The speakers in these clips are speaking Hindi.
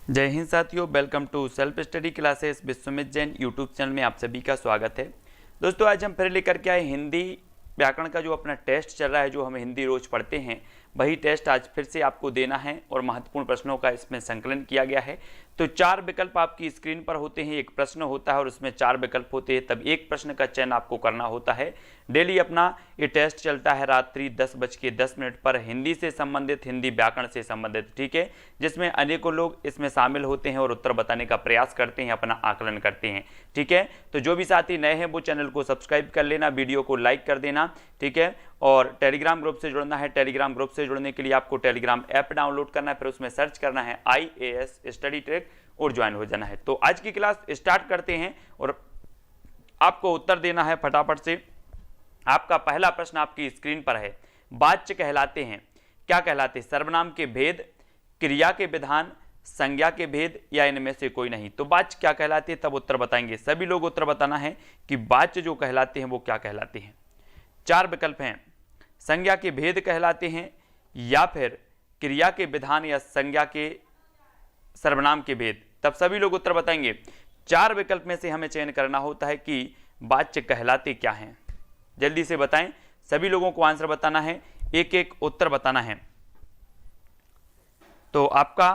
जय हिंद साथियों, welcome to self study classes Vishwamit Jain YouTube channel में आप सभी का स्वागत है। दोस्तों, आज हम फिर लेकर के आए हिंदी व्याकरण का जो अपना टेस्ट चल रहा है, जो हम हिंदी रोज पढ़ते हैं, वही टेस्ट आज फिर से आपको देना है और महत्वपूर्ण प्रश्नों का इसमें संकलन किया गया है। तो 4 विकल्प आपकी स्क्रीन पर होते हैं, एक प्रश्न होता है और उसमें 4 विकल्प होते हैं, तब एक प्रश्न का चयन आपको करना होता है। डेली अपना ये टेस्ट चलता है रात्रि 10:10 पर, हिंदी से संबंधित, हिंदी व्याकरण से संबंधित, ठीक है, जिसमें अनेकों लोग इसमें शामिल होते हैं और उत्तर बताने का प्रयास करते हैं, अपना आकलन करते हैं, ठीक है। तो जो भी साथी नए हैं वो चैनल को सब्सक्राइब कर लेना, वीडियो को लाइक कर देना, ठीक है। और टेलीग्राम ग्रुप से जुड़ना है, टेलीग्राम ग्रुप से जुड़ने के लिए आपको टेलीग्राम ऐप डाउनलोड करना है, फिर उसमें सर्च करना है IAS स्टडी ट्रैक और ज्वाइन हो जाना है। तो आज की क्लास स्टार्ट करते हैं और आपको उत्तर देना है फटाफट से। आपका पहला प्रश्न आपकी स्क्रीन पर है, वाच्य कहलाते हैं, क्या कहलाते हैं? सर्वनाम के भेद, क्रिया के विधान, संज्ञा के भेद या इनमें से कोई नहीं। तो वाच्य क्या कहलाते हैं, तब उत्तर बताएंगे। सभी लोग उत्तर बताना है कि वाच्य जो कहलाते हैं वो क्या कहलाते हैं। 4 विकल्प हैं, संज्ञा के भेद कहलाते हैं, या फिर क्रिया के विधान, या संज्ञा के सर्वनाम के भेद। तब सभी लोग उत्तर बताएंगे। 4 विकल्प में से हमें चयन करना होता है कि वाच्य कहलाते क्या हैं। जल्दी से बताएं, सभी लोगों को आंसर बताना है, एक एक उत्तर बताना है। तो आपका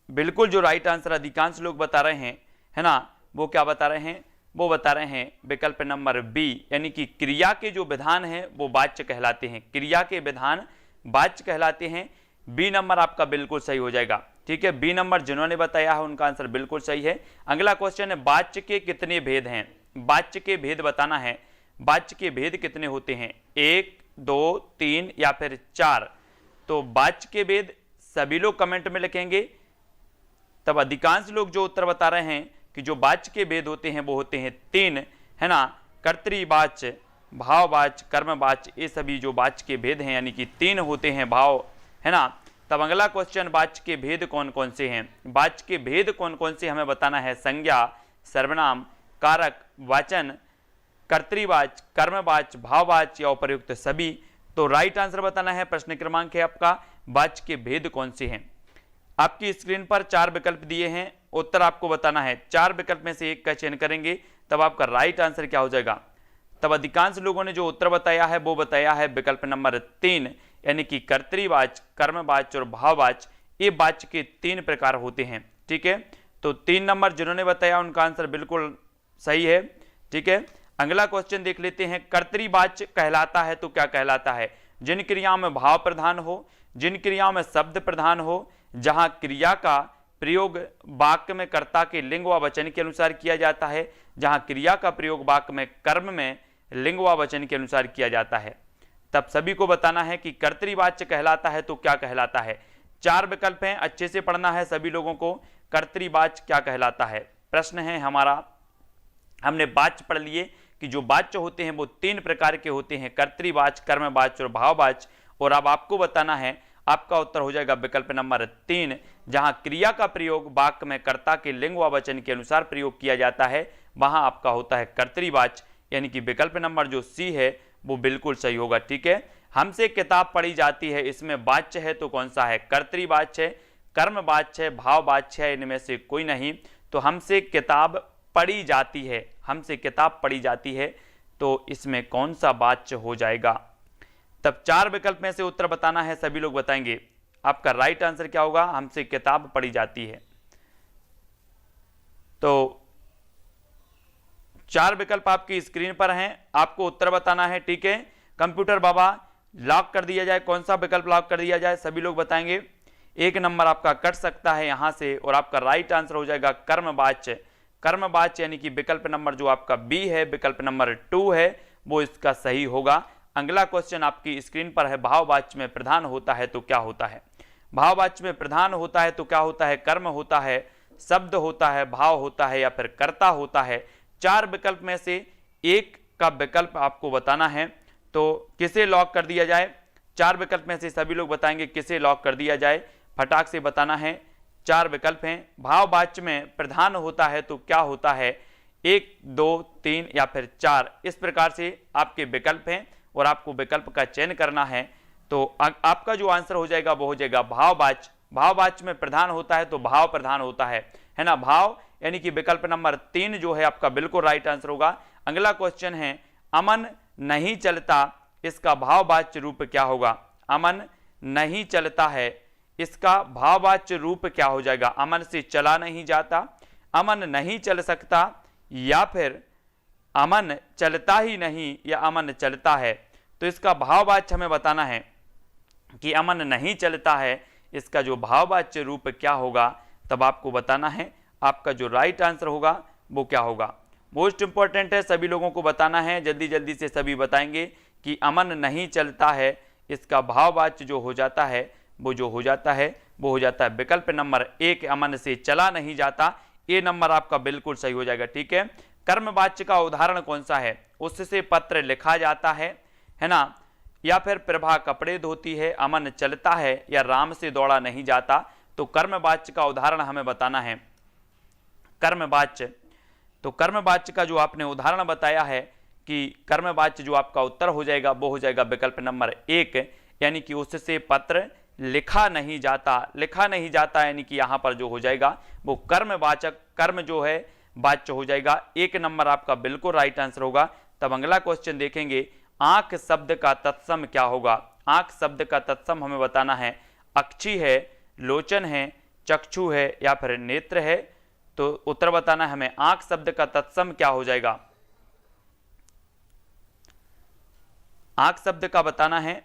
बिल्कुल जो राइट आंसर अधिकांश लोग बता रहे हैं, है ना, वो क्या बता रहे हैं? वो बता रहे हैं विकल्प नंबर बी, यानी कि क्रिया के जो विधान हैं वो वाच्य कहलाते हैं। क्रिया के विधान वाच्य कहलाते हैं। बी नंबर आपका बिल्कुल सही हो जाएगा, ठीक है। बी नंबर जिन्होंने बताया है उनका आंसर बिल्कुल सही है। अगला क्वेश्चन है, वाच्य के कितने भेद हैं? वाच्य के भेद बताना है। वाच्य के भेद कितने होते हैं? 1, 2, 3 या फिर 4? तो वाच्य के भेद सभी लोग कमेंट में लिखेंगे। तब अधिकांश लोग जो उत्तर बता रहे हैं कि जो वाच्य के भेद होते हैं वो होते हैं 3, है ना। कर्तृवाच्य, भाववाच्य, कर्मवाच्य, ये सभी जो वाच्य के भेद हैं, यानी कि 3 होते हैं भाव, है ना। तब अगला क्वेश्चन, वाच्य के भेद कौन कौन से हैं? वाच्य के भेद कौन कौन से हमें बताना है। संज्ञा, सर्वनाम, कारक, वाचन, कर्तृवाच्य, कर्मवाच्य, भाववाच्य या उपर्युक्त सभी। तो राइट आंसर बताना है। प्रश्न क्रमांक है आपका, वाच्य के भेद कौन से हैं। आपकी स्क्रीन पर 4 विकल्प दिए हैं, उत्तर आपको बताना है। 4 विकल्प में से एक का चयन करेंगे, तब आपका राइट आंसर क्या हो जाएगा। तब अधिकांश लोगों ने जो उत्तर बताया है वो बताया है विकल्प नंबर 3, यानी कि कर्तृवाच्य, कर्मवाच्य और भाववाच्य, ये वाच्य के 3 प्रकार होते हैं, ठीक है। तो 3 नंबर जिन्होंने बताया उनका आंसर बिल्कुल सही है, ठीक है। अगला क्वेश्चन देख लेते हैं, कर्तृवाच्य कहलाता है तो क्या कहलाता है? जिन क्रियाओं में भाव प्रधान हो, जिन क्रियाओं में शब्द प्रधान हो, जहां क्रिया का प्रयोग वाक्य में कर्ता के लिंग व वचन के अनुसार किया जाता है, जहां क्रिया का प्रयोग वाक्य में कर्म में लिंग व वचन के अनुसार किया जाता है। तब सभी को बताना है कि कर्तृवाच्य कहलाता है तो क्या कहलाता है। 4 विकल्प हैं, अच्छे से पढ़ना है सभी लोगों को। कर्तृवाच्य क्या कहलाता है? प्रश्न है हमारा, हमने वाच्य पढ़ लिए कि जो वाच्य होते हैं वो 3 प्रकार के होते हैं, कर्तृवाच्य, कर्मवाच्य और भाववाच्य। और अब आपको बताना है, आपका उत्तर हो जाएगा विकल्प नंबर 3, जहां क्रिया का प्रयोग वाक्य में कर्ता के लिंग व वचन के अनुसार प्रयोग किया जाता है, वहां आपका होता है कर्तृवाच्य, यानी कि विकल्प नंबर जो सी है वो बिल्कुल सही होगा, ठीक है। हमसे किताब पढ़ी जाती है, इसमें वाच्य है तो कौन सा है? कर्तृवाच्य है, कर्मवाच्य है, भाववाच्य है, इनमें से कोई नहीं। तो हमसे किताब पढ़ी जाती है, हमसे किताब पढ़ी जाती है, तो इसमें कौन सा वाच्य हो जाएगा? तब 4 विकल्प में से उत्तर बताना है, सभी लोग बताएंगे। आपका राइट आंसर क्या होगा? हमसे किताब पढ़ी जाती है। तो 4 विकल्प आपकी स्क्रीन पर हैं, आपको उत्तर बताना है, ठीक है। कंप्यूटर बाबा लॉक कर दिया जाए, कौन सा विकल्प लॉक कर दिया जाए, सभी लोग बताएंगे। 1 नंबर आपका कट सकता है यहां से और आपका राइट आंसर हो जाएगा कर्मवाच्य। कर्मवाच्य यानी कि विकल्प नंबर जो आपका बी है, विकल्प नंबर 2 है, वो इसका सही होगा। अगला क्वेश्चन आपकी स्क्रीन पर है, भाववाच्य में प्रधान होता है तो क्या होता है? भाववाच्य में प्रधान होता है तो क्या होता है? कर्म होता है, शब्द होता है, भाव होता है या फिर कर्ता होता है। 4 विकल्प में से एक का विकल्प आपको बताना है, तो किसे लॉक कर दिया जाए? 4 विकल्प में से सभी लोग बताएंगे किसे लॉक कर दिया जाए, फटाक से बताना है। 4 विकल्प हैं, भाववाच्य में प्रधान होता है तो क्या होता है? 1, 2, 3 या फिर 4, इस प्रकार से आपके विकल्प हैं और आपको विकल्प का चयन करना है। तो आपका जो आंसर हो जाएगा वो हो जाएगा भाववाच्य। भाववाच्य में प्रधान होता है तो भाव प्रधान होता है ना, भाव, यानी कि विकल्प नंबर 3 जो है आपका बिल्कुल राइट आंसर होगा। अगला क्वेश्चन है, अमन नहीं चलता, इसका भाववाच्य रूप क्या होगा? अमन नहीं चलता है, इसका भाववाच्य रूप क्या हो जाएगा? अमन से चला नहीं जाता, अमन नहीं चल सकता, या फिर अमन चलता ही नहीं, या अमन चलता है। तो इसका भाववाच्य हमें बताना है कि अमन नहीं चलता है, इसका जो भाववाच्य रूप क्या होगा, तब आपको बताना है। आपका जो राइट आंसर होगा वो क्या होगा? मोस्ट इंपॉर्टेंट है, सभी लोगों को बताना है, जल्दी जल्दी से सभी बताएंगे कि अमन नहीं चलता है, इसका भाववाच्य जो हो जाता है वो जो हो जाता है वो हो जाता है विकल्प नंबर 1, अमन से चला नहीं जाता। ए नंबर आपका बिल्कुल सही हो जाएगा। ठीक है, कर्मवाच्य का उदाहरण कौन सा है? उससे पत्र लिखा जाता है ना, या फिर प्रभा कपड़े धोती है, अमन चलता है, या राम से दौड़ा नहीं जाता। तो कर्मवाच्य का उदाहरण हमें बताना है। कर्मवाच्य, तो कर्मवाच्य का जो आपने उदाहरण बताया है कि कर्मवाच्य जो आपका उत्तर हो जाएगा वो हो जाएगा विकल्प नंबर 1, यानी कि उससे पत्र लिखा नहीं जाता। लिखा नहीं जाता यानी कि यहां पर जो हो जाएगा वो कर्मवाचक, कर्म जो है वाच्य हो जाएगा। 1 नंबर आपका बिल्कुल राइट आंसर होगा। तब अगला क्वेश्चन देखेंगे, आंख शब्द का तत्सम क्या होगा? आंख शब्द का तत्सम हमें बताना है। अक्षी है, लोचन है, चक्षु है, या फिर नेत्र है। तो उत्तर बताना है हमें, आंख शब्द का तत्सम क्या हो जाएगा? आंख शब्द का बताना है।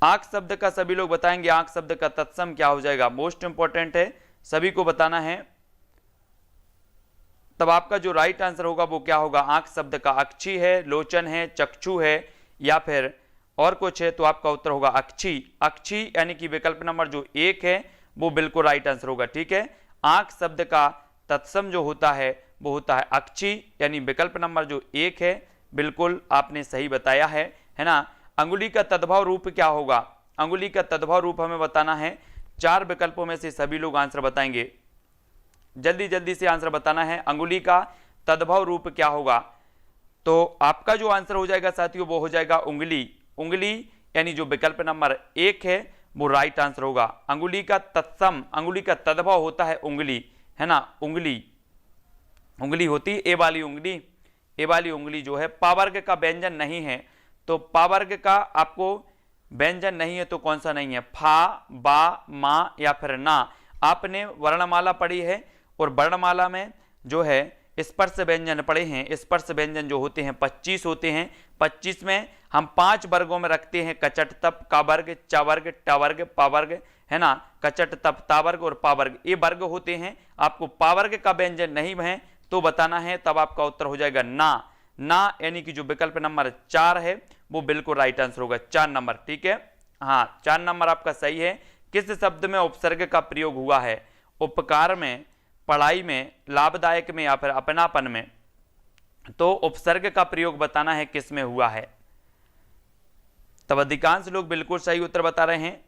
आंख शब्द का सभी लोग बताएंगे, आंख शब्द का तत्सम क्या हो जाएगा? मोस्ट इंपॉर्टेंट है, सभी को बताना है। तब आपका जो राइट आंसर होगा वो क्या होगा? आंख शब्द का अक्षी है, लोचन है, चक्षु है, या फिर और कुछ है। तो आपका उत्तर होगा अक्षी। अक्षी यानी कि विकल्प नंबर जो 1 है वो बिल्कुल राइट आंसर होगा। ठीक है, आंख शब्द का तत्सम जो होता है वो होता है अक्षी, यानी विकल्प नंबर जो 1 है बिल्कुल आपने सही बताया है ना। अंगुली का तद्भव रूप क्या होगा? अंगुली का तद्भव रूप हमें बताना है। 4 विकल्पों में से सभी लोग आंसर बताएंगे, जल्दी जल्दी से आंसर बताना है। अंगुली का तद्भव रूप क्या होगा? तो आपका जो आंसर हो जाएगा साथियों वो हो जाएगा उंगली। उंगली यानी जो विकल्प नंबर 1 है वो राइट आंसर होगा। अंगुली का तत्सम, अंगुली का तद्भव होता है उंगली, है ना। उंगली, उंगली होती ए वाली उंगली। ए वाली उंगली जो है पावर्ग का व्यंजन नहीं है। तो पावर्ग का आपको व्यंजन नहीं है तो कौन सा नहीं है? फा, बा, मा, या फिर ना। आपने वर्णमाला पढ़ी है और वर्णमाला में जो है स्पर्श व्यंजन पढ़े हैं। स्पर्श व्यंजन जो होते हैं 25 होते हैं। 25 में हम 5 वर्गों में रखते हैं, कचट तप, का वर्ग, च वर्ग, ट वर्ग, पा वर्ग, है ना। कचट तप, ता वर्ग और पा वर्ग, ये वर्ग होते हैं। आपको पा वर्ग का व्यंजन नहीं है तो बताना है, तब आपका उत्तर हो जाएगा ना। ना यानी कि जो विकल्प नंबर 4 है वो बिल्कुल राइट आंसर होगा, 4 नंबर। ठीक है, हाँ 4 नंबर आपका सही है। किस शब्द में उपसर्ग का प्रयोग हुआ है? उपकार में, पढ़ाई में, लाभदायक में, या फिर अपनापन में। तो उपसर्ग का प्रयोग बताना है किस में हुआ है। तब अधिकांश लोग बिल्कुल सही उत्तर बता रहे हैं।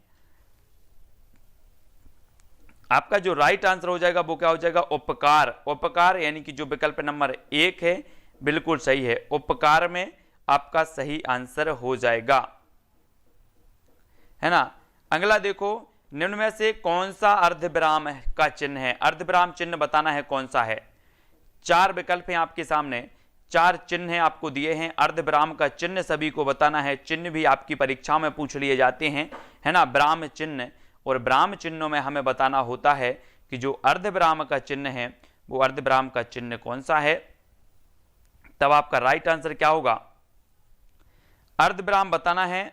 आपका जो राइट आंसर हो जाएगा वो क्या हो जाएगा? उपकार। उपकार यानी कि जो विकल्प नंबर 1 है बिल्कुल सही है। उपकार में आपका सही आंसर हो जाएगा, है ना। अगला देखो, निम्न में से कौन सा अर्धविराम का चिन्ह है? अर्धविराम चिन्ह बताना है कौन सा है। 4 विकल्प हैं आपके सामने, 4 चिन्ह हैं आपको दिए हैं। अर्धविराम का चिन्ह सभी को बताना है। चिन्ह भी आपकी परीक्षा में पूछ लिए जाते हैं, है ना। विराम चिन्ह, और विराम चिन्हों में हमें बताना होता है कि जो अर्धविराम का चिन्ह है वो अर्धविराम का चिन्ह कौन सा है। तब आपका राइट आंसर क्या होगा? अर्धविराम बताना है।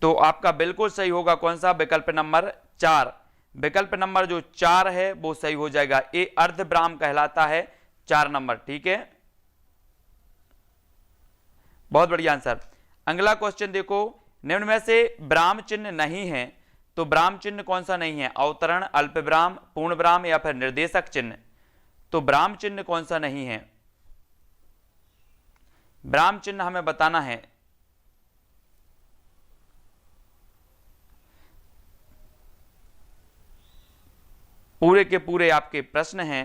तो आपका बिल्कुल सही होगा कौन सा? विकल्प नंबर 4। विकल्प नंबर जो 4 है वो सही हो जाएगा। ये अर्धविराम कहलाता है, 4 नंबर। ठीक है, बहुत बढ़िया आंसर। अगला क्वेश्चन देखो, निम्न में से विराम चिन्ह नहीं है तो विराम चिन्ह कौन सा नहीं है? अवतरण, अल्प विराम, पूर्ण विराम, या फिर निर्देशक चिन्ह। तो विराम चिन्ह कौन सा नहीं है? विराम चिन्ह हमें बताना है। पूरे के पूरे आपके प्रश्न हैं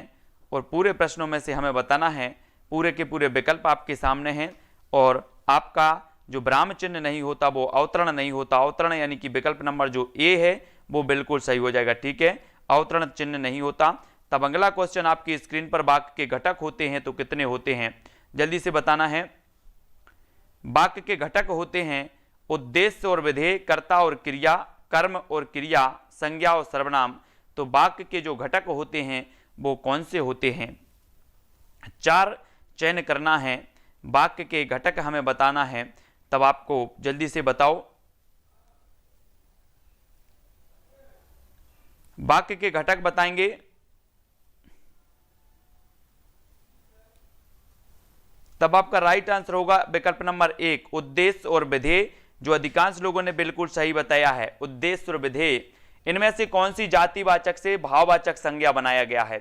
और पूरे प्रश्नों में से हमें बताना है, पूरे के पूरे विकल्प आपके सामने हैं और आपका जो विराम चिन्ह नहीं होता वो अवतरण नहीं होता। अवतरण यानी कि विकल्प नंबर जो ए है वो बिल्कुल सही हो जाएगा, ठीक है, अवतरण चिन्ह नहीं होता। तब अगला क्वेश्चन आपकी स्क्रीन पर वाक्य के घटक होते हैं तो कितने होते हैं, जल्दी से बताना है। वाक्य के घटक होते हैं उद्देश्य और विधेय, कर्ता और क्रिया, कर्म और क्रिया, संज्ञा और सर्वनाम। तो वाक्य के जो घटक होते हैं वो कौन से होते हैं, 4 चयन करना है, वाक्य के घटक हमें बताना है। तब आपको जल्दी से बताओ, वाक्य के घटक बताएंगे। तब आपका राइट आंसर होगा विकल्प नंबर 1 उद्देश्य और विधेय, जो अधिकांश लोगों ने बिल्कुल सही बताया है। उद्देश्य और विधेय, इनमें से कौन सी जातिवाचक से भाववाचक संज्ञा बनाया गया है?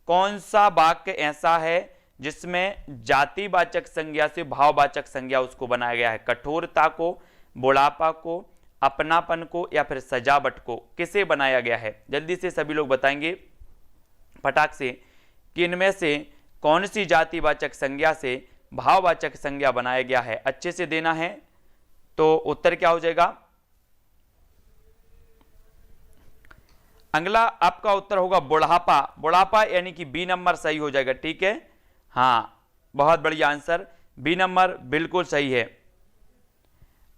कौन सा वाक्य ऐसा है जिसमें जातिवाचक संज्ञा से भाववाचक संज्ञा उसको बनाया गया है? कठोरता को, बुढ़ापा को, अपनापन को या फिर सजावट को, किसे बनाया गया है? जल्दी से सभी लोग बताएंगे फटाक से कि इनमें से कौन सी जातिवाचक संज्ञा से भाववाचक संज्ञा बनाया गया है। अच्छे से देना है। तो उत्तर क्या हो जाएगा? अगला आपका उत्तर होगा बुढ़ापा। बुढ़ापा यानी कि बी नंबर सही हो जाएगा, ठीक है, हाँ, बहुत बढ़िया आंसर, बी नंबर बिल्कुल सही है।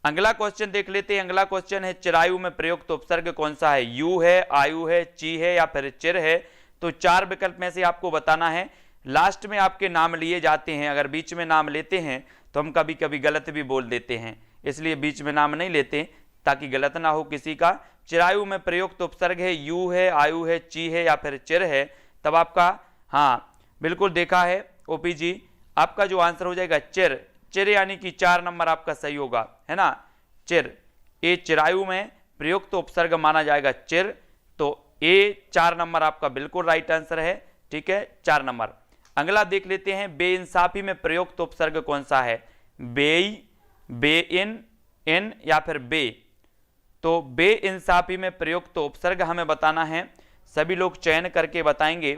अगला क्वेश्चन देख लेते हैं। अगला क्वेश्चन है चिरायु में प्रयुक्त उपसर्ग कौन सा है? यू है, आयु है, ची है या फिर चिर है? तो 4 विकल्प में से आपको बताना है। लास्ट में आपके नाम लिए जाते हैं, अगर बीच में नाम लेते हैं तो हम कभी कभी गलत भी बोल देते हैं, इसलिए बीच में नाम नहीं लेते ताकि गलत ना हो किसी का। चिरायु में प्रयुक्त उपसर्ग है यू है, आयु है, ची है या फिर चिर है? तब आपका हाँ बिल्कुल देखा है ओपी जी, आपका जो आंसर हो जाएगा चिर। चिर यानी कि 4 नंबर आपका सही होगा, है ना, चिर। ए चिरायु में प्रयुक्त उपसर्ग माना जाएगा चिर, तो ए 4 नंबर आपका बिल्कुल राइट आंसर है, ठीक है, 4 नंबर। अगला देख लेते हैं बेइंसाफी में प्रयुक्त उपसर्ग कौन सा है? बेई, बेइन, इन या फिर बे? तो बेइंसाफी में प्रयुक्त उपसर्ग हमें बताना है, सभी लोग चयन करके बताएंगे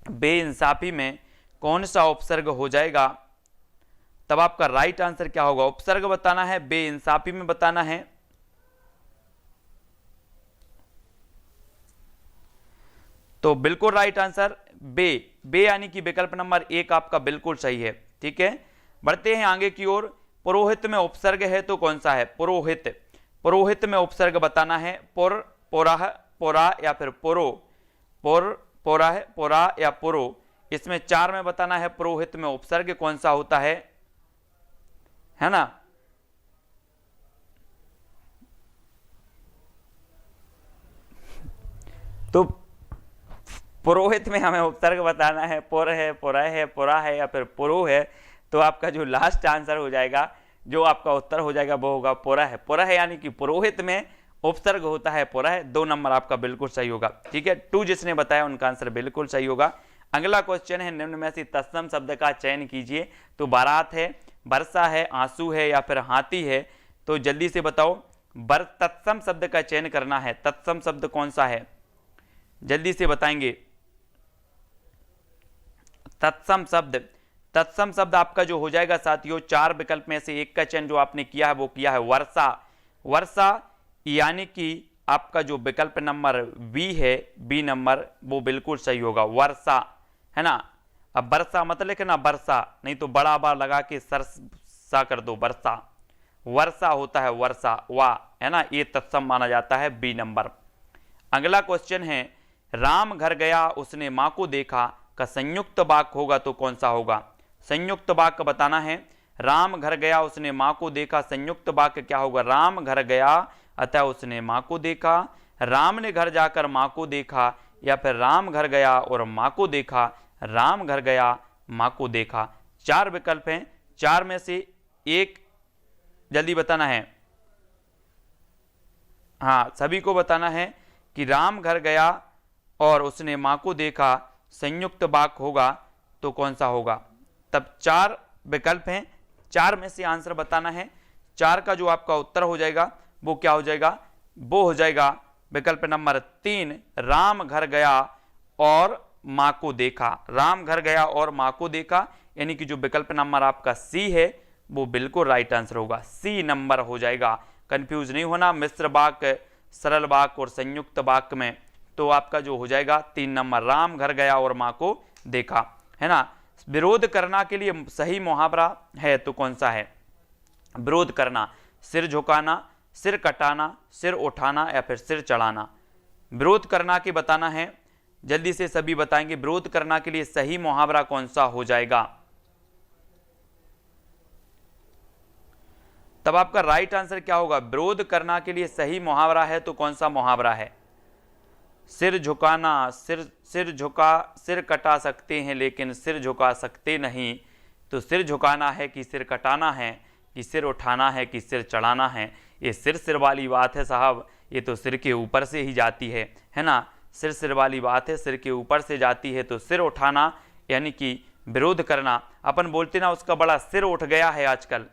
बेइंसाफी में कौन सा उपसर्ग हो जाएगा। तब आपका राइट आंसर क्या होगा? उपसर्ग बताना है, बेइंसाफी में बताना है। तो बिल्कुल राइट आंसर बे। बे यानी कि विकल्प नंबर 1 आपका बिल्कुल सही है, ठीक है। बढ़ते हैं आगे की ओर। पुरोहित में उपसर्ग है तो कौन सा है? पुरोहित। पुरोहित में उपसर्ग बताना है, पुर, पुराह, पुरा या फिर पुरो? पुर, पुराह, पुरा या पुरो? इसमें 4 में बताना है पुरोहित में उपसर्ग कौन सा होता है ना। तो पुरोहित में हमें उपसर्ग बताना है, पुर है, पुरा है, पुरा है या फिर पुरो है। तो आपका जो लास्ट आंसर हो जाएगा, जो आपका उत्तर हो जाएगा वो होगा पुरा है। पुरा है यानी कि पुरोहित में उपसर्ग होता है पुरा है। 2 नंबर आपका बिल्कुल सही होगा, ठीक है। 2 जिसने बताया उनका आंसर बिल्कुल सही होगा। अगला क्वेश्चन है निम्न में से तत्सम शब्द का चयन कीजिए। तो बारात है, वर्षा है, आंसू है या फिर हाथी है? तो जल्दी से बताओ, तत्सम शब्द का चयन करना है। तत्सम शब्द कौन सा है? जल्दी से बताएंगे। तत्सम शब्द, तत्सम शब्द आपका जो हो जाएगा साथियों, 4 विकल्प में से एक का चयन जो आपने किया है वो किया है वर्षा। वर्षा यानी कि आपका जो विकल्प नंबर बी है, बी नंबर, वो बिल्कुल सही होगा, वर्षा, है ना। अब वर्षा मत लिखना वर्षा, नहीं तो बड़ा बार लगा के सरसा कर दो, वर्षा। वर्षा होता है वर्षा, वाह, है ना, ये तत्सम माना जाता है, बी नंबर। अगला क्वेश्चन है राम घर गया उसने मां को देखा का संयुक्त वाक्य होगा तो कौन सा होगा? संयुक्त वाक्य बताना है। राम घर गया उसने मां को देखा, संयुक्त वाक्य क्या होगा? राम घर गया अतः उसने मां को देखा, राम ने घर जाकर मां को देखा या फिर राम घर गया और मां को देखा, राम घर गया मां को देखा। 4 विकल्प हैं, 4 में से एक जल्दी बताना है। हाँ, सभी को बताना है कि राम घर गया और उसने मां को देखा संयुक्त वाक्य होगा तो कौन सा होगा? तब 4 विकल्प हैं, 4 में से आंसर बताना है। 4 का जो आपका उत्तर हो जाएगा वो क्या हो जाएगा? वो हो जाएगा विकल्प नंबर 3 राम घर गया और मां को देखा। राम घर गया और मां को देखा, यानी कि जो विकल्प नंबर आपका सी है वो बिल्कुल राइट आंसर होगा, सी नंबर हो जाएगा। कंफ्यूज नहीं होना मिश्र वाक्य, सरल वाक्य और संयुक्त वाक्य में, तो आपका जो हो जाएगा 3 नंबर, राम घर गया और मां को देखा, है ना। विरोध करना के लिए सही मुहावरा है तो कौन सा है? विरोध करना, सिर झुकाना, सिर कटाना, सिर उठाना या फिर सिर चढ़ाना। विरोध करना के बताना है, जल्दी से सभी बताएंगे विरोध करना के लिए सही मुहावरा कौन सा हो जाएगा। तब आपका राइट आंसर क्या होगा? विरोध करना के लिए सही मुहावरा है तो कौन सा मुहावरा है? सिर झुकाना, सिर कटा सकते हैं लेकिन सिर झुका सकते नहीं, तो सिर झुकाना है कि सिर कटाना है कि सिर उठाना है कि सिर चढ़ाना है? ये सिर वाली बात है साहब, ये तो सिर के ऊपर से ही जाती है ना। सिर वाली बात है, सिर के ऊपर से जाती है, तो सिर उठाना यानी कि विरोध करना। अपन बोलते ना उसका बड़ा सिर उठ गया है आजकल,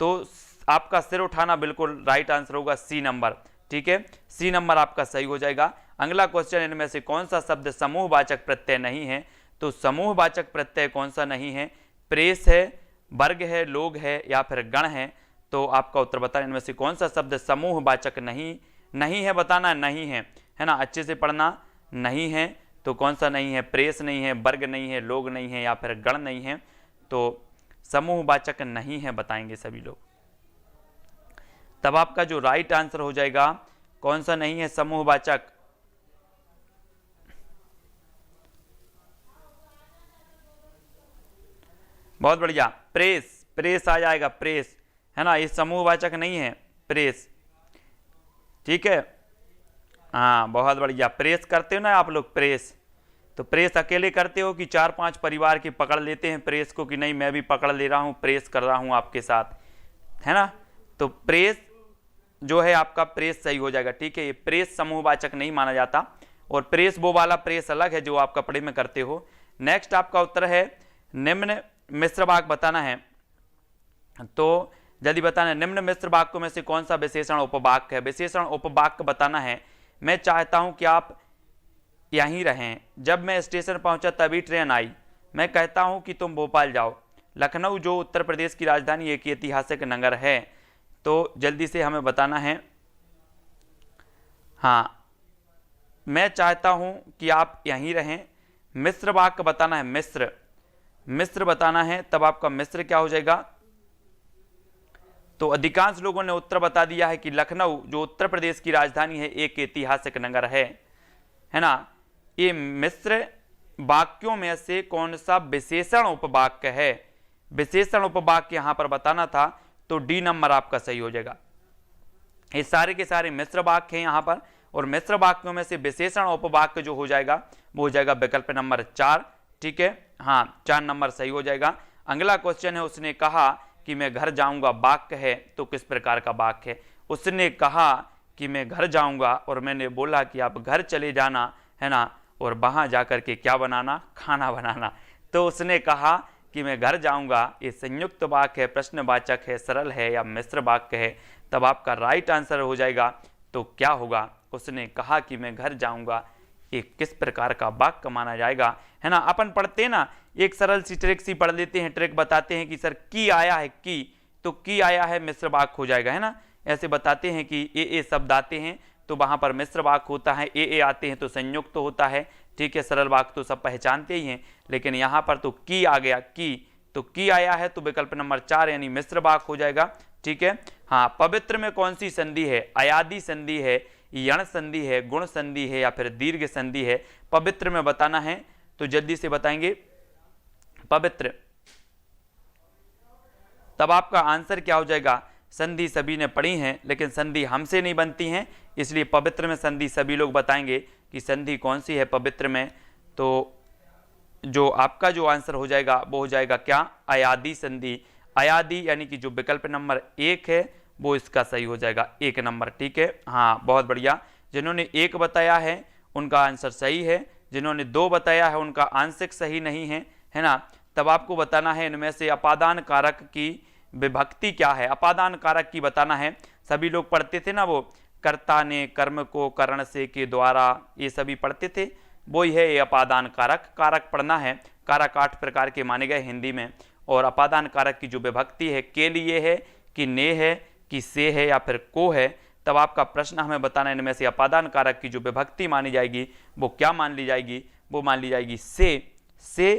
तो आपका सिर उठाना बिल्कुल राइट आंसर होगा, सी नंबर। ठीक है, सी नंबर आपका सही हो जाएगा। अगला क्वेश्चन, इनमें से कौन सा शब्द समूहवाचक प्रत्यय नहीं है? तो समूहवाचक प्रत्यय कौन सा नहीं है? प्रेस है, वर्ग है, लोग है या फिर गण है? तो आपका उत्तर बताना, इनमें से कौन सा शब्द समूहवाचक नहीं है? बताना नहीं है ना, अच्छे से पढ़ना। नहीं है तो कौन सा नहीं है? प्रेस नहीं है, वर्ग नहीं है, लोग नहीं है या फिर गण नहीं है, तो समूहवाचक नहीं है बताएंगे सभी लोग। तब आपका जो राइट आंसर हो जाएगा, कौन सा नहीं है समूहवाचक? बहुत बढ़िया, प्रेस आ जाएगा, प्रेस, है ना, ये समूहवाचक नहीं है, प्रेस। ठीक है, हाँ बहुत बढ़िया। प्रेस करते हो ना आप लोग, प्रेस, तो प्रेस अकेले करते हो कि 4-5 परिवार की पकड़ लेते हैं प्रेस को, कि नहीं मैं भी पकड़ ले रहा हूँ, प्रेस कर रहा हूँ आपके साथ, है ना। तो प्रेस जो है आपका प्रेस सही हो जाएगा। ठीक है, ये प्रेस समूहवाचक नहीं माना जाता, और प्रेस वो वाला प्रेस अलग है जो आप कपड़े में करते हो। नेक्स्ट आपका उत्तर है, निम्न मिश्र वाक्य बताना है, तो जल्दी बताना है, निम्न मिश्र वाक्यों में से कौन सा विशेषण उपवाक्य है? विशेषण उपवाक्य बताना है। मैं चाहता हूं कि आप यहीं रहें, जब मैं स्टेशन पहुंचा तभी ट्रेन आई, मैं कहता हूं कि तुम भोपाल जाओ। लखनऊ जो उत्तर प्रदेश की राजधानी एक ऐतिहासिक नगर है, तो जल्दी से हमें बताना है। हाँ, मैं चाहता हूं कि आप यहीं रहें। मिश्र वाक्य बताना है, मिश्र बताना है, तब आपका मिश्र क्या हो जाएगा? तो अधिकांश लोगों ने उत्तर बता दिया है कि लखनऊ जो उत्तर प्रदेश की राजधानी है एक ऐतिहासिक नगर है ना। ये मिश्र वाक्यों में से कौन सा विशेषण उपवाक्य है? विशेषण उपवाक्य यहां पर बताना था, तो डी नंबर आपका सही हो जाएगा। ये सारे के सारे मिश्र वाक्य हैं यहां पर, और मिश्र वाक्यों में से विशेषण उपवाक्य जो हो जाएगा वो हो जाएगा विकल्प नंबर 4। ठीक है, हाँ 4 नंबर सही हो जाएगा। अगला क्वेश्चन है, उसने कहा कि मैं घर जाऊंगा, वाक्य है, तो किस प्रकार का वाक्य है? उसने कहा कि मैं घर जाऊंगा और मैंने बोला कि आप घर चले जाना, है ना, और वहां जाकर के क्या बनाना? खाना बनाना। तो उसने कहा कि मैं घर जाऊंगा, ये संयुक्त वाक्य है, प्रश्नवाचक है, सरल है या मिश्र वाक्य है? तब आपका राइट आंसर हो जाएगा, तो क्या होगा? उसने कहा कि मैं घर जाऊंगा, ये किस प्रकार का वाक्य माना जाएगा, है ना। अपन पढ़ते हैं ना, एक सरल सी ट्रिक सी पढ़ लेते हैं, ट्रिक बताते हैं कि सर की आया है, की, तो की आया है मिश्र वाक्य हो जाएगा, है ना। ऐसे बताते हैं कि ए शब्द आते हैं तो वहां पर मिश्र वाक्य होता है, ए आते हैं तो संयुक्त तो होता है। ठीक है, सरल वाक्य तो सब पहचानते ही हैं, लेकिन यहाँ पर तो की आ गया, की, तो की आया है तो विकल्प नंबर 4 यानी मिश्र वाक्य हो जाएगा। ठीक है, हाँ, पवित्र में कौन सी संधि है? अयादि संधि है, यण संधि है, गुण संधि है या फिर दीर्घ संधि है? पवित्र में बताना है, तो जल्दी से बताएंगे पवित्र। तब आपका आंसर क्या हो जाएगा? संधि सभी ने पढ़ी हैं, लेकिन संधि हमसे नहीं बनती हैं, इसलिए पवित्र में संधि सभी लोग बताएंगे कि संधि कौन सी है पवित्र में। तो जो आपका जो आंसर हो जाएगा वो हो जाएगा क्या? अयादि संधि। अयादि यानी कि जो विकल्प नंबर 1 है वो इसका सही हो जाएगा, 1 नंबर। ठीक है, हाँ बहुत बढ़िया। जिन्होंने 1 बताया है उनका आंसर सही है, जिन्होंने 2 बताया है उनका आंशिक सही नहीं है, है ना। तब आपको बताना है इनमें से अपादान कारक की विभक्ति क्या है? अपादान कारक की बताना है। सभी लोग पढ़ते थे ना वो कर्ता ने कर्म को करण से के द्वारा, ये सभी पढ़ते थे, वो ही है ये अपादान कारक। कारक पढ़ना है। कारक 8 प्रकार के माने गए हिंदी में, और अपादान कारक की जो विभक्ति है के लिए है कि ने है कि से है या फिर को है, तब आपका प्रश्न हमें बताना है इनमें से अपादान कारक की जो विभक्ति मानी जाएगी वो क्या मान ली जाएगी, वो मान ली जाएगी से,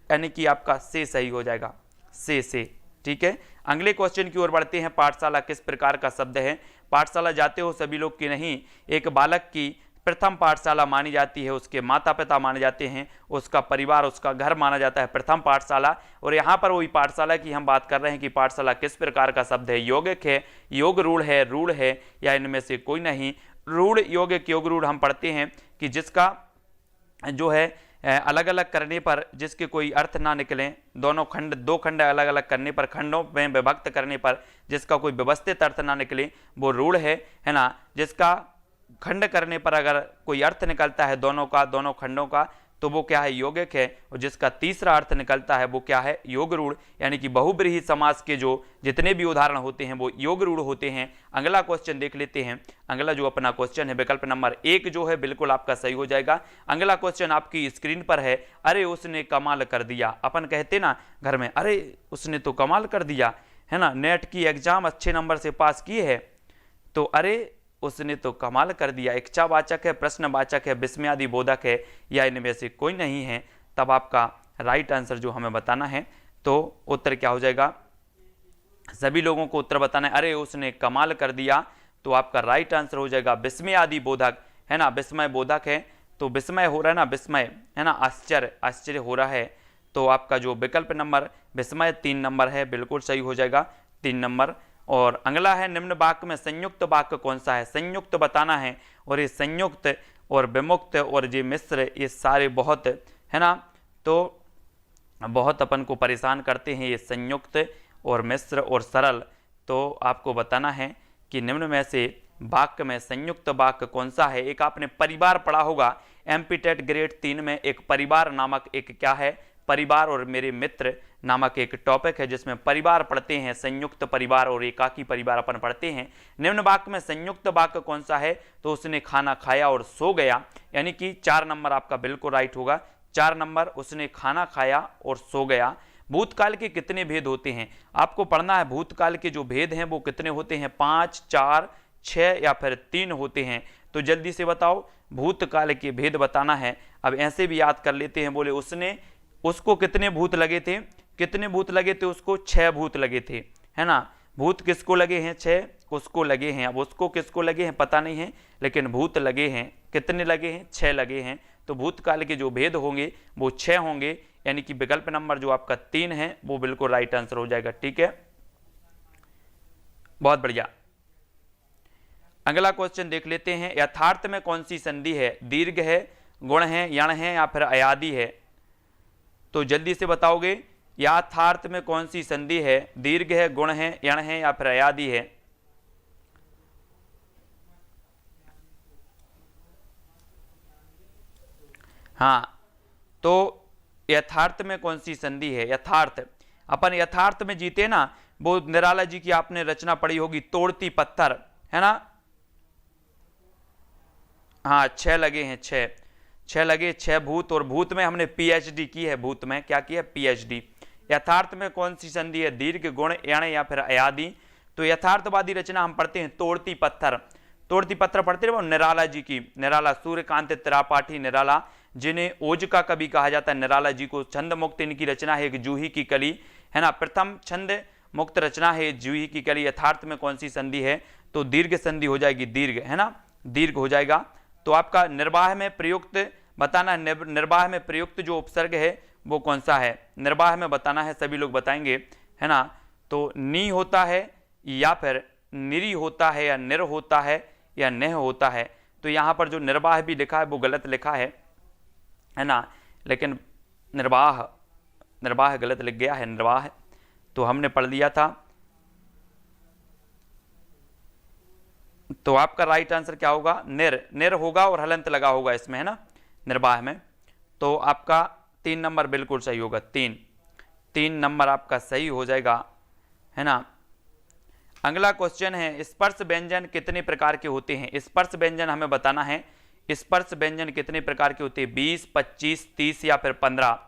यानी कि आपका से सही हो जाएगा, से। ठीक है, अगले क्वेश्चन की ओर बढ़ते हैं। पाठशाला किस प्रकार का शब्द है? पाठशाला जाते हो सभी लोग कि नहीं? एक बालक की प्रथम पाठशाला मानी जाती है, उसके माता पिता माने जाते हैं, उसका परिवार, उसका घर माना जाता है प्रथम पाठशाला। और यहाँ पर वही पाठशाला की हम बात कर रहे हैं कि पाठशाला किस प्रकार का शब्द है? यौगिक है, योग रूढ़ है, या इनमें से कोई नहीं? रूढ़, यौगिक, योग रूढ़ हम पढ़ते हैं कि जिसका जो है अलग अलग करने पर जिसके कोई अर्थ ना निकले, दो खंड अलग अलग करने पर, खंडों में विभक्त करने पर जिसका कोई व्यवस्थित अर्थ ना निकले वो रूढ़ है ना। जिसका खंड करने पर अगर कोई अर्थ निकलता है दोनों खंडों का, तो वो क्या है? यौगिक है। और जिसका तीसरा अर्थ निकलता है वो क्या है? योग रूढ़, यानी कि बहुब्रीहि समास के जो जितने भी उदाहरण होते हैं वो योग रूढ़ होते हैं। अगला क्वेश्चन देख लेते हैं। अगला जो अपना क्वेश्चन है विकल्प नंबर 1 जो है बिल्कुल आपका सही हो जाएगा। अगला क्वेश्चन आपकी स्क्रीन पर है। अरे उसने कमाल कर दिया। अपन कहते ना घर में, अरे उसने तो कमाल कर दिया, है ना, नेट की एग्जाम अच्छे नंबर से पास की है, तो अरे उसने तो कमाल कर दिया इच्छावाचक है, प्रश्नवाचक है, विस्मयादि बोधक है, या इनमें से कोई नहीं है? तब आपका राइट आंसर जो हमें बताना है, तो उत्तर क्या हो जाएगा? सभी लोगों को उत्तर बताना है। अरे उसने कमाल कर दिया, तो आपका राइट आंसर हो जाएगा विस्मयादि बोधक, है ना, विस्मय बोधक है। तो विस्मय हो रहा है ना, विस्मय है ना, आश्चर्य हो रहा है। तो आपका जो विकल्प नंबर विस्मय 3 नंबर है बिल्कुल सही हो जाएगा, 3 नंबर। और अगला है निम्न वाक्य में संयुक्त वाक्य कौन सा है? संयुक्त बताना है। और ये संयुक्त और विमुक्त और ये मिश्र, ये सारे बहुत, है ना, तो बहुत अपन को परेशान करते हैं ये संयुक्त और मिश्र और सरल। तो आपको बताना है कि निम्न में से वाक्य में संयुक्त वाक्य कौन सा है? एक आपने परिवार पढ़ा होगा, एमपी टेट ग्रेड 3 में एक परिवार नामक एक क्या है? परिवार और मेरे मित्र नामक एक टॉपिक है जिसमें परिवार पढ़ते हैं, संयुक्त परिवार और एकाकी परिवार अपन पढ़ते हैं। निम्न वाक्य में संयुक्त वाक्य कौन सा है? तो उसने खाना खाया और सो गया, यानी कि 4 नंबर आपका बिल्कुल राइट होगा। 4 नंबर, उसने खाना खाया और सो गया। भूतकाल के कितने भेद होते हैं? आपको पढ़ना है भूतकाल के जो भेद हैं वो कितने होते हैं? 5, 4, 6 या फिर 3 होते हैं। तो जल्दी से बताओ, भूतकाल के भेद बताना है। अब ऐसे भी याद कर लेते हैं। बोले उसको कितने भूत लगे थे? कितने भूत लगे थे उसको? 6 भूत लगे थे, है ना। भूत किसको लगे हैं? 6 उसको लगे हैं। अब उसको किसको लगे हैं पता नहीं है, लेकिन भूत लगे हैं। कितने लगे हैं? 6 लगे हैं। तो भूतकाल के जो भेद होंगे वो 6 होंगे, यानी कि विकल्प नंबर जो आपका 3 है वो बिल्कुल राइट आंसर हो जाएगा। ठीक है, बहुत बढ़िया। अगला क्वेश्चन देख लेते हैं। यथार्थ में कौन सी संधि है? दीर्घ है, गुण है, यण है या फिर अयादि है? तो जल्दी से बताओगे, यथार्थ में कौन सी संधि है? दीर्घ है, गुण है, यण है या फिर अयादि है? हाँ, तो यथार्थ में कौन सी संधि है? यथार्थ, अपन यथार्थ में जीते ना, वो निराला जी की आपने रचना पढ़ी होगी, तोड़ती पत्थर, है ना। हाँ, 6 लगे हैं, 6 लगे, 6 भूत। और भूत में हमने पीएचडी की है। भूत में क्या की है? पीएचडी। यथार्थ में कौन सी संधि है? दीर्घ, गुण, यण या फिर अयादि? तो यथार्थवादी रचना हम पढ़ते हैं तोड़ती पत्थर। तोड़ती पत्थर पढ़ते हैं वो निराला जी की, निराला सूर्यकांत त्रिपाठी निराला, जिन्हें ओज का कवि कहा जाता है। निराला जी को छंद मुक्त इनकी रचना है एक जूही की कली, है ना, प्रथम छंद मुक्त रचना है जूही की कली। यथार्थ में कौन सी संधि है? तो दीर्घ संधि हो जाएगी, दीर्घ, है ना, दीर्घ हो जाएगा। तो आपका निर्वाह में प्रयुक्त बताना, निर्वाह में प्रयुक्त जो उपसर्ग है वो कौन सा है? निर्वाह में बताना है, सभी लोग बताएंगे, है ना। तो नी होता है या फिर निरी होता है या निर होता है या नेह होता है? तो यहाँ पर जो निर्वाह भी लिखा है वो गलत लिखा है ना, लेकिन निर्वाह गलत लिख गया है, निर्वाह तो हमने पढ़ लिया था। तो आपका राइट आंसर क्या होगा? निर होगा और हलंत लगा होगा इसमें, है ना, निर्वाह में। तो आपका 3 नंबर बिल्कुल सही होगा, 3 नंबर आपका सही हो जाएगा, है ना। अगला क्वेश्चन है स्पर्श व्यंजन कितने प्रकार के होते हैं। स्पर्श व्यंजन हमें बताना है, स्पर्श व्यंजन कितने प्रकार के होते हैं, 20, 25, 30 या फिर 15।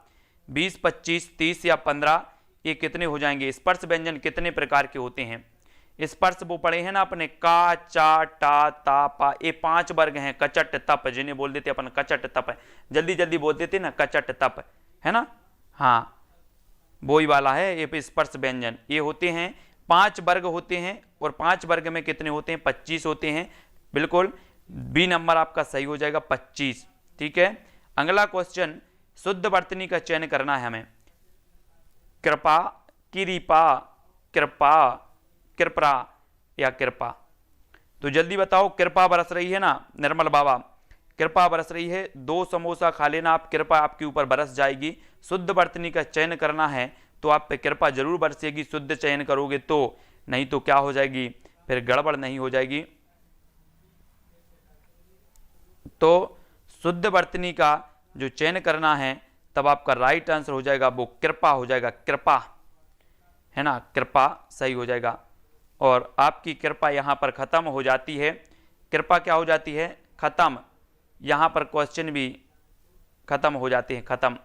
20, 25, 30 या 15 ये कितने हो जाएंगे। स्पर्श व्यंजन कितने प्रकार के होते हैं। स्पर्श वो पढ़े हैं ना अपने, का, चा, टा, ता, पा, ये 5 वर्ग हैं। कचट तप, जिन्हें बोल देते अपन कचट तप, जल्दी जल्दी बोल देते ना कचट तप, है ना। हाँ वो ही वाला है ये स्पर्श व्यंजन। ये होते हैं 5 वर्ग होते हैं, और 5 वर्ग में कितने होते हैं, 25 होते हैं। बिल्कुल बी नंबर आपका सही हो जाएगा 25। ठीक है। अगला क्वेश्चन, शुद्ध वर्तनी का चयन करना है हमें। कृपा, कृपा, कृपा, कृपा या कृपा। तो जल्दी बताओ, कृपा बरस रही है ना निर्मल बाबा, कृपा बरस रही है, 2 समोसा खा लेना आप, कृपा आपके ऊपर बरस जाएगी। शुद्ध वर्तनी का चयन करना है तो आप पे कृपा जरूर बरसेगी, शुद्ध चयन करोगे तो, नहीं तो क्या हो जाएगी, फिर गड़बड़ नहीं हो जाएगी। तो शुद्ध वर्तनी का जो चयन करना है तब आपका राइट आंसर हो जाएगा वो कृपा हो जाएगा, कृपा, है ना, कृपा सही हो जाएगा। और आपकी कृपा यहां पर खत्म हो जाती है। कृपा क्या हो जाती है, खत्म। यहां पर क्वेश्चन भी खत्म हो जाते हैं, खत्म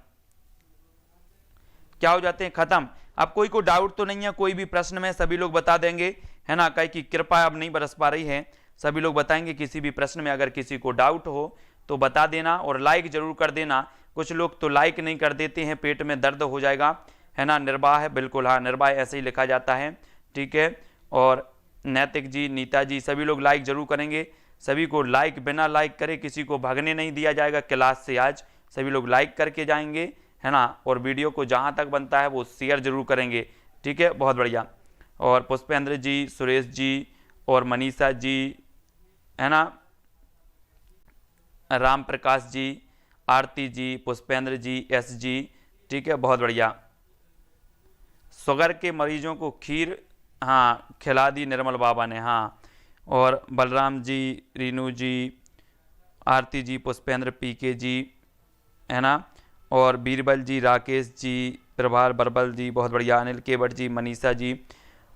क्या हो जाते हैं, खत्म। अब कोई को डाउट तो नहीं है, कोई भी प्रश्न में सभी लोग बता देंगे, है ना, कहीं की कृपा अब नहीं बरस पा रही है, सभी लोग बताएंगे किसी भी प्रश्न में। अगर किसी को डाउट हो तो बता देना और लाइक जरूर कर देना। कुछ लोग तो लाइक नहीं कर देते हैं, पेट में दर्द हो जाएगा, है ना। निर्वाह है, बिल्कुल हाँ निर्वाह ऐसे ही लिखा जाता है। ठीक है। और नैतिक जी, नीता जी, सभी लोग लाइक जरूर करेंगे। सभी को लाइक, बिना लाइक करे किसी को भागने नहीं दिया जाएगा क्लास से। आज सभी लोग लाइक करके जाएंगे, है ना। और वीडियो को जहां तक बनता है वो शेयर जरूर करेंगे। ठीक है, बहुत बढ़िया। और पुष्पेंद्र जी, सुरेश जी और मनीषा जी, है ना, राम प्रकाश जी, आरती जी, पुष्पेंद्र जी, एस जी। ठीक है, बहुत बढ़िया। शुगर के मरीजों को खीर हाँ खिला दी निर्मल बाबा ने, हाँ। और बलराम जी, रीनू जी, आरती जी, पुष्पेंद्र, पीके जी, है ना, और बीरबल जी, राकेश जी, प्रभार बरबल जी, बहुत बढ़िया। अनिल केवट जी, मनीषा जी,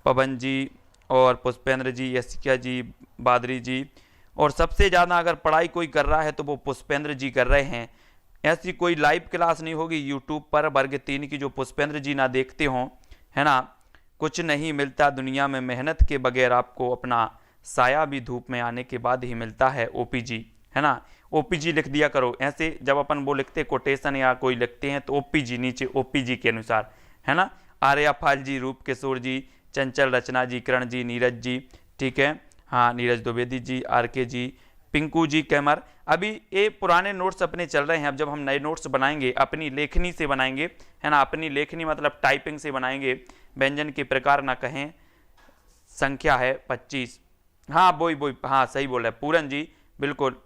पवन जी और पुष्पेंद्र जी, यशिका जी, बादरी जी। और सबसे ज़्यादा अगर पढ़ाई कोई कर रहा है तो वो पुष्पेंद्र जी कर रहे हैं। ऐसी कोई लाइव क्लास नहीं होगी यूट्यूब पर वर्ग 3 की जो पुष्पेंद्र जी ना देखते हों, है ना। कुछ नहीं मिलता दुनिया में मेहनत के बगैर, आपको अपना साया भी धूप में आने के बाद ही मिलता है, ओपीजी, है ना। ओपीजी लिख दिया करो, ऐसे जब अपन वो लिखते कोटेशन या कोई लिखते हैं तो ओपीजी नीचे ओपीजी के अनुसार, है ना। आर्यपाल जी, रूप किशोर जी, चंचल, रचना जी, करण जी, नीरज जी। ठीक है, हाँ नीरज द्विवेदी जी, आरके जी, पिंकू जी, कैमर। अभी ये पुराने नोट्स अपने चल रहे हैं, अब जब हम नए नोट्स बनाएंगे अपनी लेखनी से बनाएंगे, है ना। अपनी लेखनी मतलब टाइपिंग से बनाएंगे। व्यंजन के प्रकार ना कहें, संख्या है 25। हाँ वही हाँ सही बोल रहे हैं पूरन जी, बिल्कुल।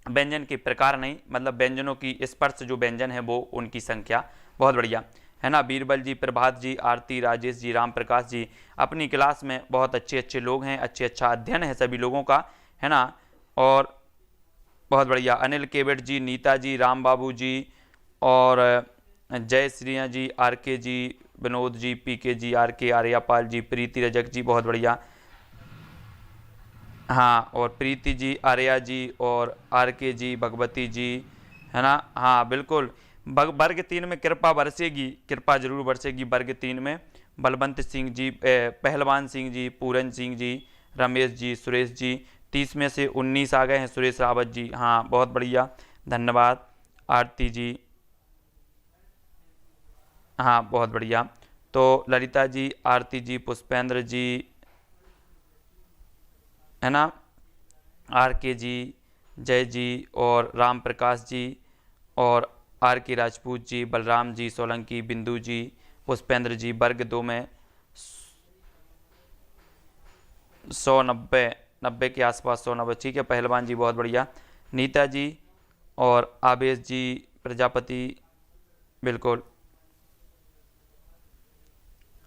व्यंजन के प्रकार नहीं, मतलब व्यंजनों की स्पर्श जो व्यंजन है वो उनकी संख्या। बहुत बढ़िया, है ना। बीरबल जी, प्रभात जी, आरती, राजेश जी, राम प्रकाश जी। अपनी क्लास में बहुत अच्छे अच्छे लोग हैं, अच्छा अध्ययन है सभी लोगों का, है ना। और बहुत बढ़िया, अनिल केवट जी, नीता जी, राम बाबू जी और जय श्रिया जी, आरके जी, विनोद जी, पीके जी, आरके, आर्यपाल जी, प्रीति रजक जी, बहुत बढ़िया। हाँ, और प्रीति जी, आर्या जी और आरके जी, भगवती जी, है ना। हाँ बिल्कुल, वर्ग 3 में कृपा बरसेगी, कृपा जरूर बरसेगी वर्ग 3 में। बलवंत सिंह जी, पहलवान सिंह जी, पूरन सिंह जी, रमेश जी, सुरेश जी। 30 में से 19 आ गए हैं, सुरेश रावत जी, हाँ बहुत बढ़िया, धन्यवाद। आरती जी, हाँ बहुत बढ़िया। तो ललिता जी, आरती जी, पुष्पेंद्र जी, है ना, आर के जी, जय जी और राम प्रकाश जी और आर के राजपूत जी, बलराम जी, सोलंकी, बिंदु जी, पुष्पेंद्र जी। वर्ग 2 में 190 के आसपास, 190, ठीक है। पहलवान जी, बहुत बढ़िया। नीता जी और आवेश जी, प्रजापति, बिल्कुल।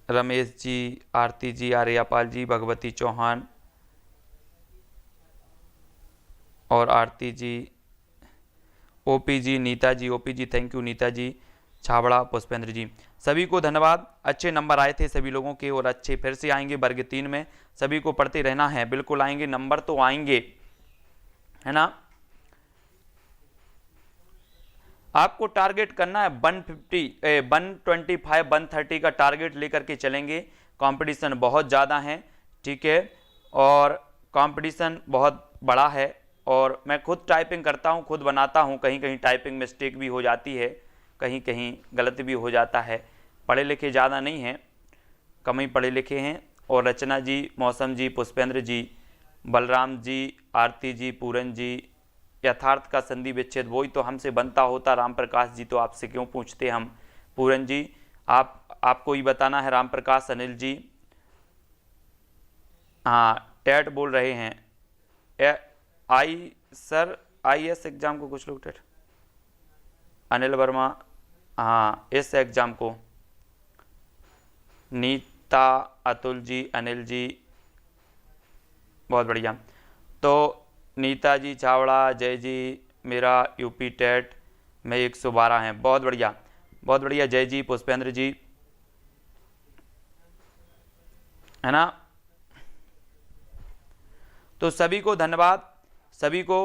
रमेश जी, आरती जी, आर्यपाल जी, भगवती चौहान और Aarti ji, OP ji, Neeta ji, OP ji, thank you Neeta ji. Chhabra Pushpendra ji, सभी को धन्यवाद। अच्छे नंबर आए थे सभी लोगों के और अच्छे फिर से आएंगे वर्ग 3 में, सभी को पढ़ते रहना है, बिल्कुल आएंगे, नंबर तो आएंगे, है ना। आपको टारगेट करना है 150, 125, 130 का टारगेट लेकर के चलेंगे। कंपटीशन बहुत ज़्यादा है, ठीक है, और कंपटीशन बहुत बड़ा है। और मैं खुद टाइपिंग करता हूँ, खुद बनाता हूँ, कहीं कहीं टाइपिंग मिस्टेक भी हो जाती है, कहीं कहीं गलत भी हो जाता है। पढ़े लिखे ज़्यादा नहीं हैं, कम ही पढ़े लिखे हैं। और रचना जी, मौसम जी, पुष्पेंद्र जी, बलराम जी, आरती जी, पूरन जी, यथार्थ का संधि विच्छेद वही तो हमसे बनता होता, राम प्रकाश जी तो आपसे क्यों पूछते हम। पूरन जी आपको ही बताना है। राम प्रकाश, अनिल जी, हाँ टेट बोल रहे हैं, सर IS एग्जाम को कुछ लोग टेट, अनिल वर्मा, हाँ इस एग्जाम को, नीता, अतुल जी, अनिल जी, बहुत बढ़िया। तो नीता जी छावड़ा, जय जी, मेरा यूपी टेट में 112 हैं, बहुत बढ़िया, बहुत बढ़िया। जय जी, पुष्पेंद्र जी, है ना। तो सभी को धन्यवाद, सभी को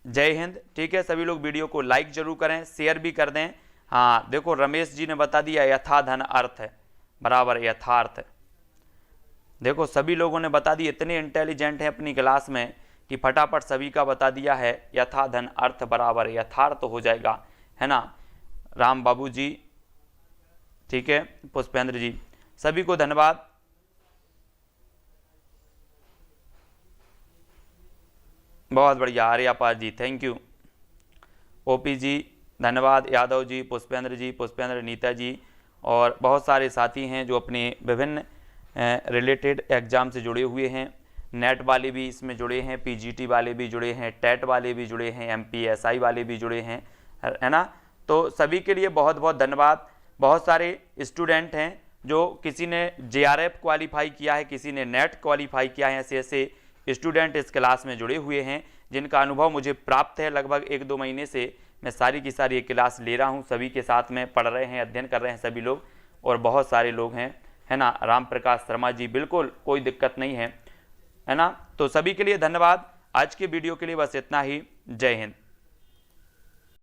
जय हिंद, ठीक है। सभी लोग वीडियो को लाइक जरूर करें, शेयर भी कर दें। हाँ देखो रमेश जी ने बता दिया यथा धन अर्थ है बराबर यथार्थ। देखो सभी लोगों ने बता दिया, इतने इंटेलिजेंट हैं अपनी क्लास में कि फटाफट सभी का बता दिया है, यथा धन अर्थ बराबर यथार्थ हो जाएगा, है ना। राम बाबू जी, ठीक है, पुष्पेंद्र जी, सभी को धन्यवाद। बहुत बढ़िया आर्यापार जी, थैंक यू। ओपी जी धन्यवाद, यादव जी, पुष्पेंद्र, नीता जी, और बहुत सारे साथी हैं जो अपने विभिन्न रिलेटेड एग्ज़ाम से जुड़े हुए हैं। नेट वाले भी इसमें जुड़े हैं, PGT वाले भी जुड़े हैं, टेट वाले भी जुड़े हैं, MPSI वाले भी जुड़े हैं, है ना। तो सभी के लिए बहुत बहुत धन्यवाद। बहुत सारे स्टूडेंट हैं जो किसी ने JRF क्वालिफाई किया है, किसी ने नेट क्वालिफाई किया है, ऐसे ऐसे स्टूडेंट इस क्लास में जुड़े हुए हैं जिनका अनुभव मुझे प्राप्त है। लगभग 1-2 महीने से मैं सारी की सारी ये क्लास ले रहा हूँ, सभी के साथ में पढ़ रहे हैं, अध्ययन कर रहे हैं सभी लोग, और बहुत सारे लोग हैं, है ना। राम प्रकाश शर्मा जी, बिल्कुल कोई दिक्कत नहीं है, है ना। तो सभी के लिए धन्यवाद। आज के वीडियो के लिए बस इतना ही। जय हिंद।